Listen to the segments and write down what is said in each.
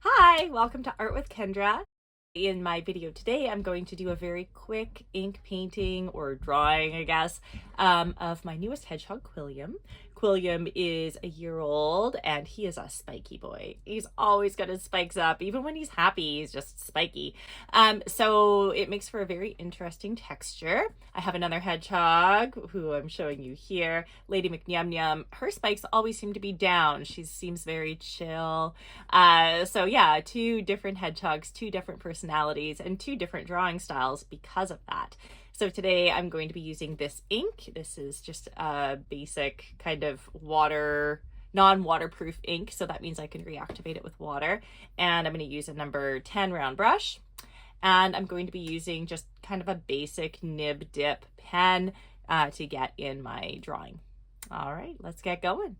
Hi, welcome to Art with Kendra. In my video today, I'm going to do a very quick ink painting or drawing, I guess, of my newest hedgehog, Quilliam. Quilliam is a year old and he is a spiky boy. He's always got his spikes up. Even when he's happy, he's just spiky. So it makes for a very interesting texture. I have another hedgehog who I'm showing you here, Lady McNyum. Her spikes always seem to be down. She seems very chill. So yeah, two different hedgehogs, two different personalities, and two different drawing styles because of that. So today I'm going to be using this ink. This is just a basic kind of non-waterproof ink. So that means I can reactivate it with water. And I'm going to use a number 10 round brush. And I'm going to be using just kind of a basic nib dip pen to get in my drawing. All right, let's get going.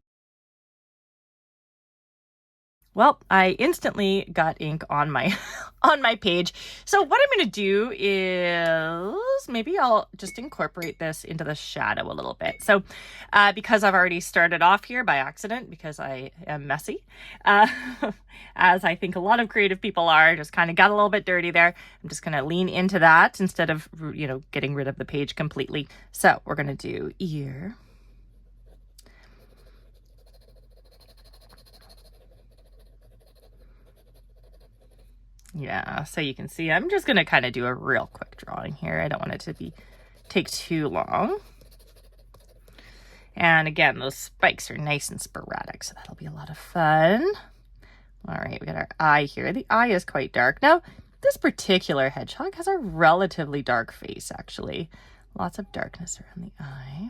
Well, I instantly got ink on my on my page. So what I'm going to do is maybe I'll just incorporate this into the shadow a little bit. So because I've already started off here by accident because I am messy, as I think a lot of creative people are, just kind of got a little bit dirty there. I'm just going to lean into that instead of, getting rid of the page completely. So we're going to do ear. Yeah, so you can see I'm just going to kind of do a real quick drawing here. I don't want it to take too long. And again, those spikes are nice and sporadic, so that'll be a lot of fun. All right, we got our eye here. The eye is quite dark. Now, this particular hedgehog has a relatively dark face, actually. Lots of darkness around the eye.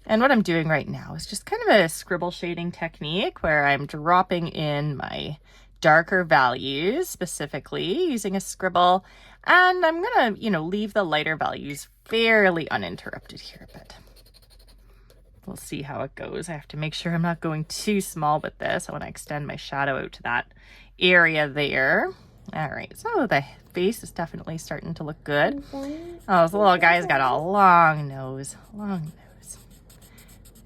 And what I'm doing right now is just kind of a scribble shading technique where I'm dropping in my darker values, specifically using a scribble, and I'm gonna leave the lighter values fairly uninterrupted here, but we'll see how it goes. I have to make sure I'm not going too small with this. I want to extend my shadow out to that area there. All right, so the face is definitely starting to look good. Oh, this little guy's got a long nose.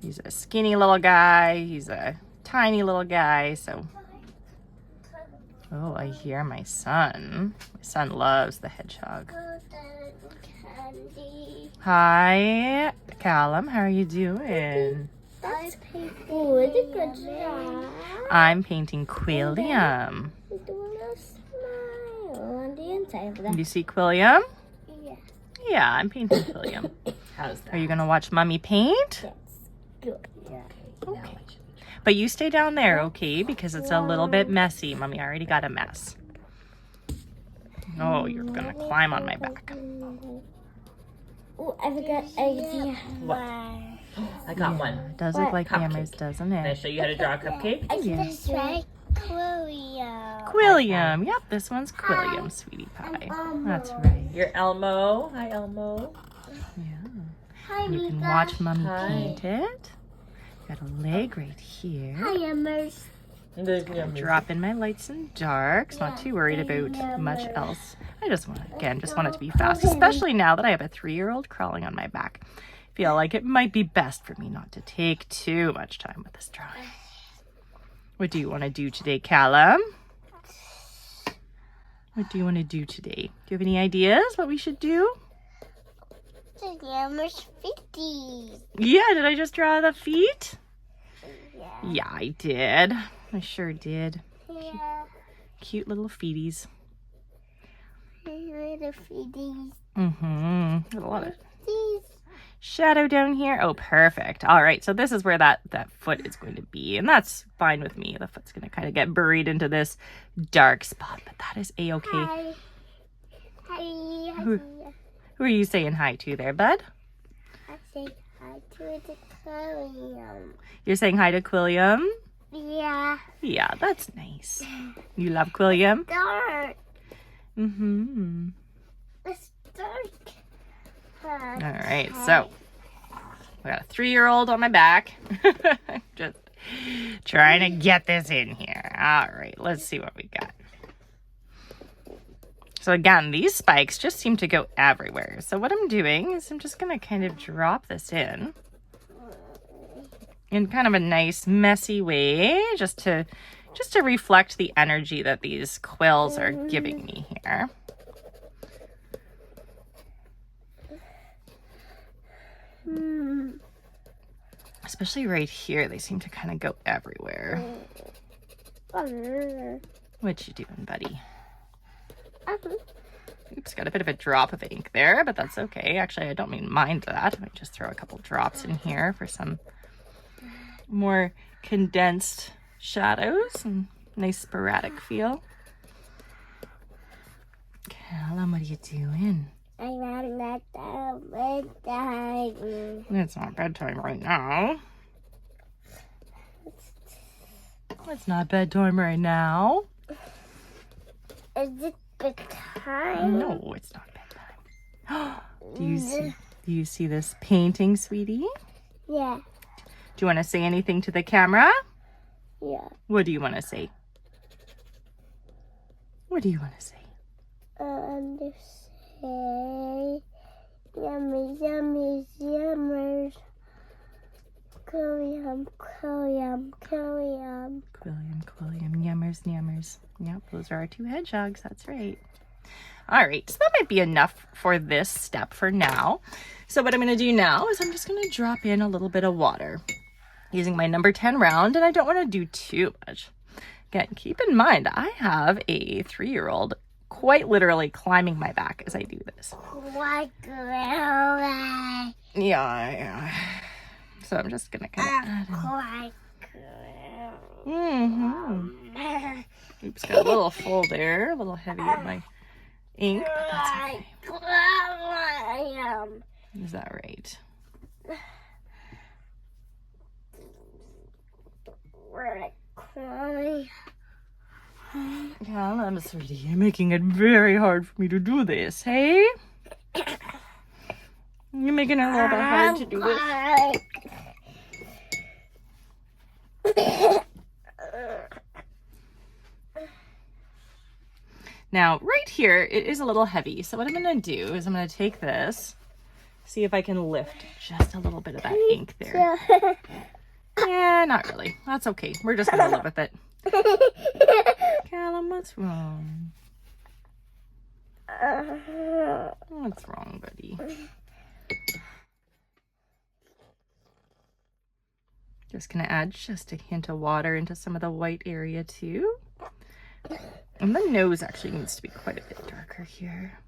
He's a skinny little guy. He's a tiny little guy, so oh, I hear my son. My son loves the hedgehog. Hi, Callum. How are you doing? I'm painting Quilliam. You see Quilliam? Yeah. Yeah, I'm painting Quilliam. How's that? Are you going to watch Mommy paint? Yes. Good. Yeah. Okay. But you stay down there, okay? Because it's a little bit messy. Mommy already got a mess. Oh, you're gonna climb on my back. Oh, I forgot idea. What? I got one. It does look like hammers, doesn't Can I it? show you how to draw a cupcake? That's right. Quilliam. Quilliam. Yep, this one's Quilliam, sweetie pie. That's right. You're Elmo. Hi, Elmo. Yeah. Hi, You can Mika. watch Mommy Hi. paint it. Got a leg right here. Hi, Emmers. Drop in my lights and darks. Not too worried about much else. I just want it to be fast, especially now that I have a 3-year-old crawling on my back. Feel like it might be best for me not to take too much time with this drawing. What do you want to do today, Callum? What do you want to do today? Do you have any ideas what we should do? The Emmers 50. Yeah, did I just draw the feet? Yeah. Yeah, I did. I sure did. Yeah. Cute little feeties. Little feeties. Mm-hmm. A lot of These. shadow down here. Oh, perfect. All right, so this is where that foot is going to be, and that's fine with me. The foot's going to kind of get buried into this dark spot, but that is a-okay. Hi. Hi. Who are you saying hi to there, bud? I say hi to the Quilliam. You're saying hi to Quilliam? Yeah. Yeah, that's nice. You love Quilliam? Dark. Mm-hmm. It's dark. All right, so I got a 3-year-old on my back. Just trying to get this in here. All right, let's see what we got. So again, these spikes just seem to go everywhere. So what I'm doing is I'm just going to kind of drop this in kind of a nice messy way, just to just to reflect the energy that these quills are giving me here. Especially right here, they seem to kind of go everywhere. What you doing, buddy? Oops, got a bit of a drop of ink there, but that's okay. Actually, I don't mind that. I might just throw a couple drops in here for some more condensed shadows and nice sporadic feel. Callum, what are you doing? It's not bedtime right now. It's not bedtime right now. Is it bedtime? No, it's not bedtime. Do you see this painting, sweetie? Yeah. Do you want to say anything to the camera? Yeah. What do you want to say? What do you want to say? Say, yummy, yummy, yummers. Quilliam, Quilliam, Quilliam. Quilliam, Quilliam, yummers, yummers. Yep, those are our two hedgehogs. That's right. All right, so that might be enough for this step for now. So what I'm going to do now is I'm just going to drop in a little bit of water using my number 10 round, and I don't want to do too much. Again, keep in mind, I have a 3-year-old quite literally climbing my back as I do this. Yeah. So I'm just going to kind of add in. Oops, got a little full there, a little heavy in my ink, but that's okay. Is that right? Callum, sweetie, you're making it very hard for me to do this, hey? You're making it a little bit hard to do this. Now, right here, it is a little heavy. So what I'm going to do is I'm going to take this, see if I can lift just a little bit of that ink there. Yeah, not really. That's okay. We're just going to live with it. Callum, what's wrong? What's wrong, buddy? Just going to add just a hint of water into some of the white area too. And the nose actually needs to be quite a bit darker here.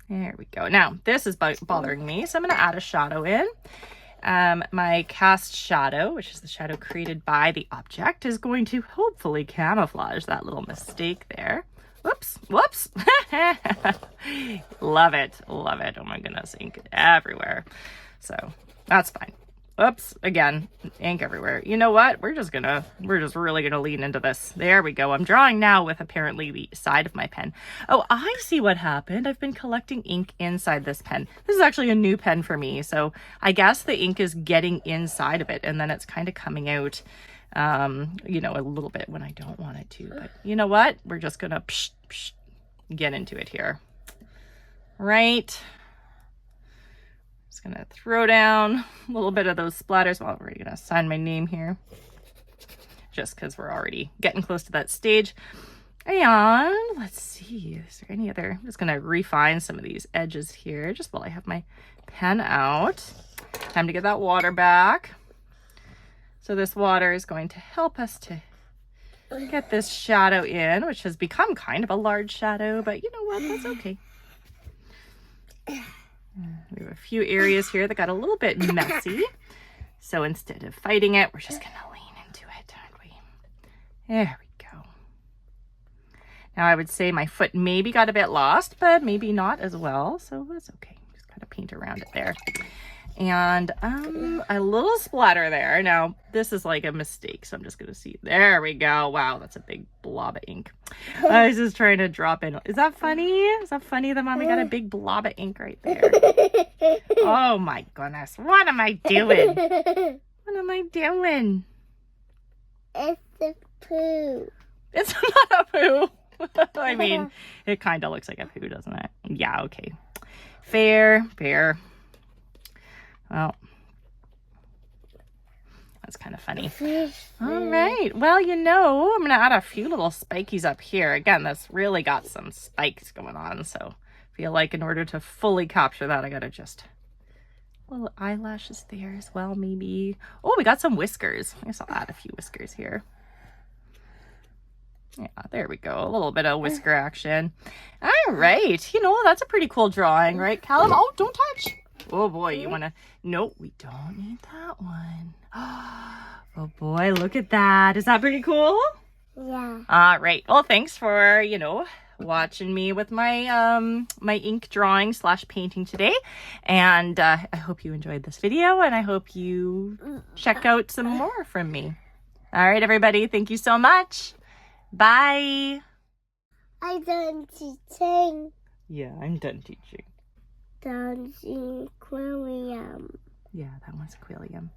There we go. Now, this is bothering me, so I'm going to add a shadow in. My cast shadow, which is the shadow created by the object, is going to hopefully camouflage that little mistake there. Whoops, whoops. Love it, love it. Oh my goodness, ink everywhere. So that's fine. Oops, again, ink everywhere. You know what? We're just really gonna lean into this. There we go. I'm drawing now with apparently the side of my pen. Oh, I see what happened. I've been collecting ink inside this pen. This is actually a new pen for me. So I guess the ink is getting inside of it and then it's kind of coming out, you know, a little bit when I don't want it to. But you know what? We're just gonna get into it here. Right? Just gonna throw down a little bit of those splatters. Well, we're gonna sign my name here just because we're already getting close to that stage. And let's see, is there any other? I'm just gonna refine some of these edges here just while I have my pen out. Time to get that water back. So this water is going to help us to get this shadow in, which has become kind of a large shadow, but you know what, that's okay. We have a few areas here that got a little bit messy. So instead of fighting it, we're just going to lean into it, aren't we? There we go. Now I would say my foot maybe got a bit lost, but maybe not as well. So that's okay. Just kind of paint around it there. And a little splatter there. Now, this is like a mistake, so I'm just going to see. There we go. Wow, that's a big blob of ink. I was just trying to drop in. Is that funny? Is that funny that Mommy got a big blob of ink right there? Oh my goodness. What am I doing? What am I doing? It's a poo. It's not a poo. I mean, it kind of looks like a poo, doesn't it? Yeah, okay. Fair. Well, That's kind of funny. Fish. All right. Well, I'm going to add a few little spikies up here. Again, this really got some spikes going on. So I feel like in order to fully capture that, I got to just little eyelashes there as well, maybe. Oh, we got some whiskers. I guess I'll add a few whiskers here. Yeah, there we go. A little bit of whisker action. All right. That's a pretty cool drawing, right, Callum? Oh, don't touch. Oh, boy. You want to... Nope, we don't need that one. Oh, boy. Look at that. Is that pretty cool? Yeah. All right. Well, thanks for, watching me with my my ink drawing / painting today. And I hope you enjoyed this video, and I hope you check out some more from me. All right, everybody. Thank you so much. Bye. I done teaching. Yeah, I'm done teaching. Dancing Quilliam. Yeah, that one's Quilliam.